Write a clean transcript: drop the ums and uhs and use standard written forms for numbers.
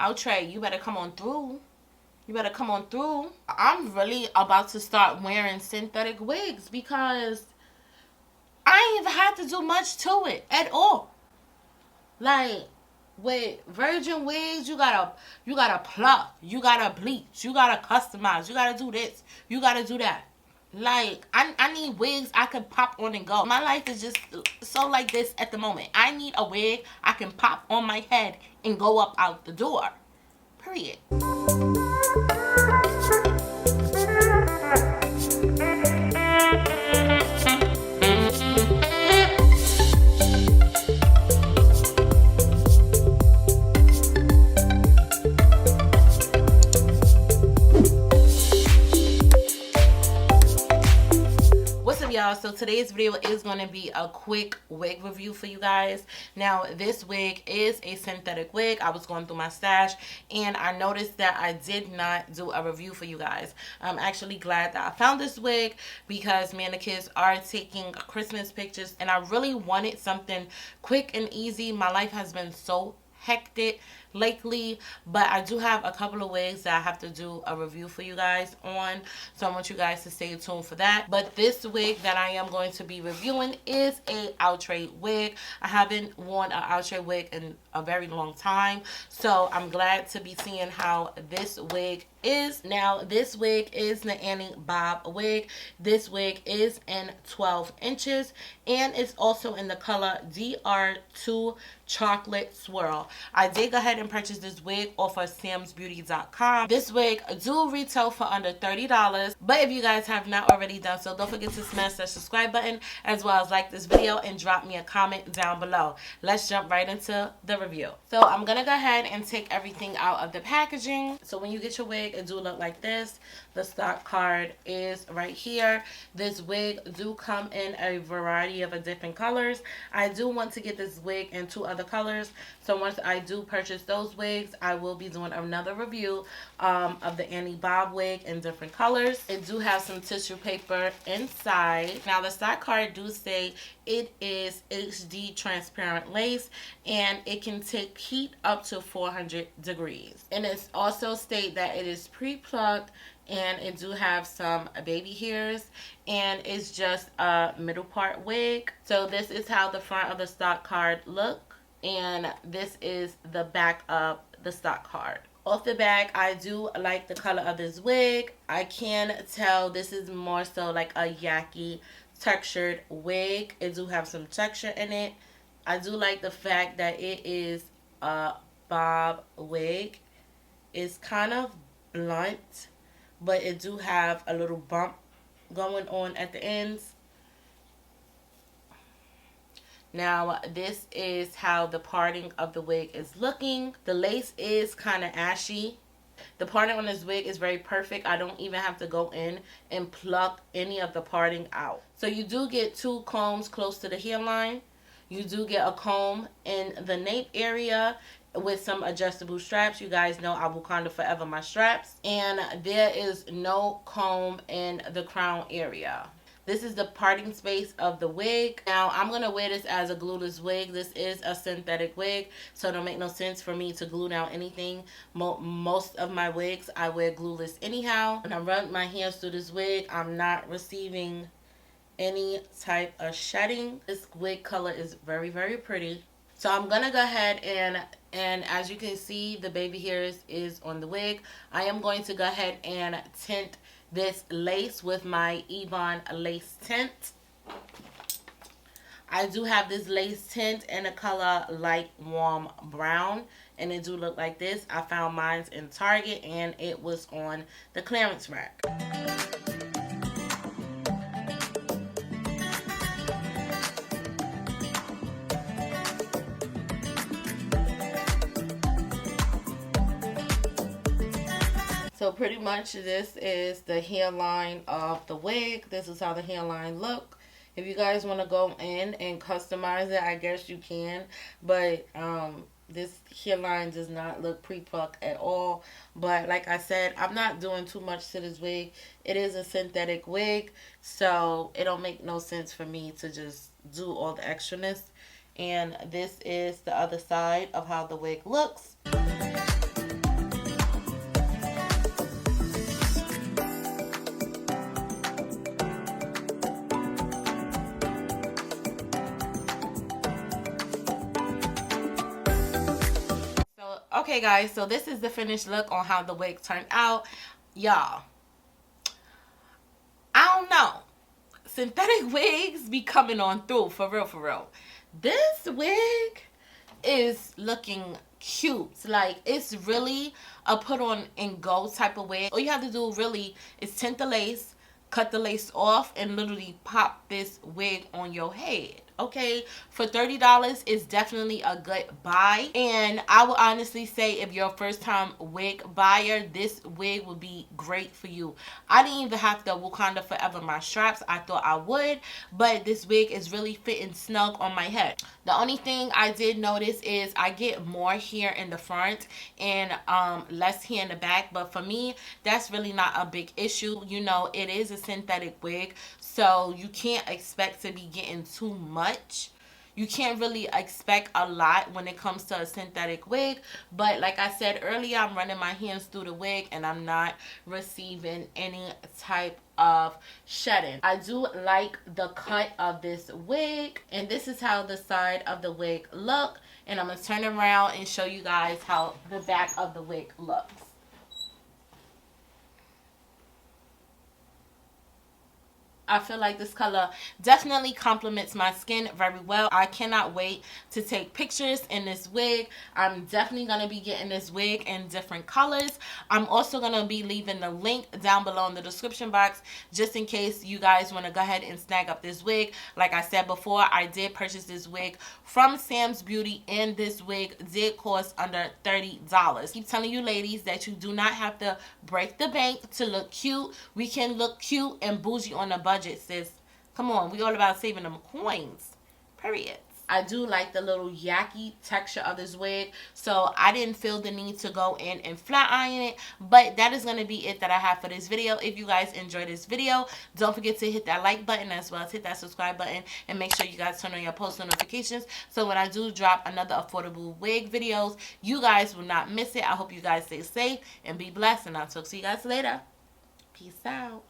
Outre, you better come on through. You better come on through. I'm really about to start wearing synthetic wigs because I ain't even had to do much to it at all. Like, with virgin wigs, you gotta pluck, you gotta bleach, you gotta customize, you gotta do this, you gotta do that. Like, I need wigs I can pop on and go. My life is just so like this at the moment. I need a wig I can pop on my head and go up out the door. Period. Y'all, so today's video is going to be a quick wig review for you guys. Now, this wig is a synthetic wig. I was going through my stash and I noticed that I did not do a review for you guys. I'm actually glad that I found this wig because me and the kids are taking Christmas pictures and I really wanted something quick and easy. My life has been so hectic lately, but I do have a couple of wigs that I have to do a review for you guys on, so I want you guys to stay tuned for that. But this wig that I am going to be reviewing is a Outre wig. I haven't worn an Outre wig in a very long time, so I'm glad to be seeing how this wig is. Now, this wig is the Annie Bob wig. This wig is in 12 inches and it's also in the color DR2 Chocolate Swirl. I did go ahead and purchase this wig off of samsbeauty.com. This wig do retail for under $30, but if you guys have not already done so, don't forget to smash that subscribe button as well as like this video and drop me a comment down below. Let's jump right into the review. So I'm gonna go ahead and take everything out of the packaging. So when you get your wig, it do look like this. The stock card is right here. This wig do come in a variety of different colors. I do want to get this wig in 2 other colors, so once I do purchase those wigs, I will be doing another review of the Annie Bob wig in different colors. It do have some tissue paper inside. Now, the stock card do say it is HD transparent lace and it can take heat up to 400 degrees. And it also state that it is pre-plucked and it do have some baby hairs and it's just a middle part wig. So this is how the front of the stock card look and this is the back of the stock card. Off the back, I do like the color of this wig. I can tell this is more so like a yaki textured wig. It do have some texture in it. I do like the fact that it is a bob wig. It's kind of blunt, but it do have a little bump going on at the ends. Now, this is how the parting of the wig is looking. The lace is kind of ashy. The parting on this wig is very perfect. I don't even have to go in and pluck any of the parting out. So you do get 2 combs close to the hairline. You do get a comb in the nape area with some adjustable straps. You guys know I will kind of forever my straps. And there is no comb in the crown area. This is the parting space of the wig. Now, I'm going to wear this as a glueless wig. This is a synthetic wig, so it don't make no sense for me to glue down anything. Most of my wigs, I wear glueless anyhow. When I run my hands through this wig, I'm not receiving any type of shedding. This wig color is very, very pretty. So I'm going to go ahead and as you can see, the baby hairs is on the wig. I am going to go ahead and tint this lace with my Yvonne lace tint. I do have this lace tint in a color light warm brown and it do look like this. I found mine in Target and it was on the clearance rack. So pretty much this is the hairline of the wig. This is how the hairline look. If you guys want to go in and customize it, I guess you can. But this hairline does not look pre-plucked at all. But like I said, I'm not doing too much to this wig. It is a synthetic wig, so it don't make no sense for me to just do all the extraness. And this is the other side of how the wig looks. Okay guys, so this is the finished look on how the wig turned out. Y'all, I don't know. Synthetic wigs be coming on through, for real, for real. This wig is looking cute. Like, it's really a put on and go type of wig. All you have to do really is tint the lace, cut the lace off, and literally pop this wig on your head. Okay, for $30 is definitely a good buy, and I would honestly say if you're a first time wig buyer, this wig would be great for you. I didn't even have to Wakanda Forever my straps. I thought I would, but this wig is really fitting snug on my head. The only thing I did notice is I get more hair in the front and less hair in the back, but for me that's really not a big issue. You know, it is a synthetic wig, so you can't expect to be getting too much. You can't really expect a lot when it comes to a synthetic wig, but like I said earlier, I'm running my hands through the wig and I'm not receiving any type of shedding. I do like the cut of this wig, and this is how the side of the wig look, and I'm gonna turn around and show you guys how the back of the wig looks. I feel like this color definitely complements my skin very well. I cannot wait to take pictures in this wig. I'm definitely going to be getting this wig in different colors. I'm also going to be leaving the link down below in the description box just in case you guys want to go ahead and snag up this wig. Like I said before, I did purchase this wig from Sam's Beauty, and this wig did cost under $30. I keep telling you ladies that you do not have to break the bank to look cute. We can look cute and bougie on a budget, sis. Come on, we all about saving them coins. Period. I do like the little yucky texture of this wig, so I didn't feel the need to go in and flat iron it, but that is going to be it that I have for this video. If you guys enjoyed this video, don't forget to hit that like button as well as hit that subscribe button, and make sure you guys turn on your post notifications so when I do drop another affordable wig videos, you guys will not miss it. I hope you guys stay safe and be blessed, and I'll talk to you guys later. Peace out.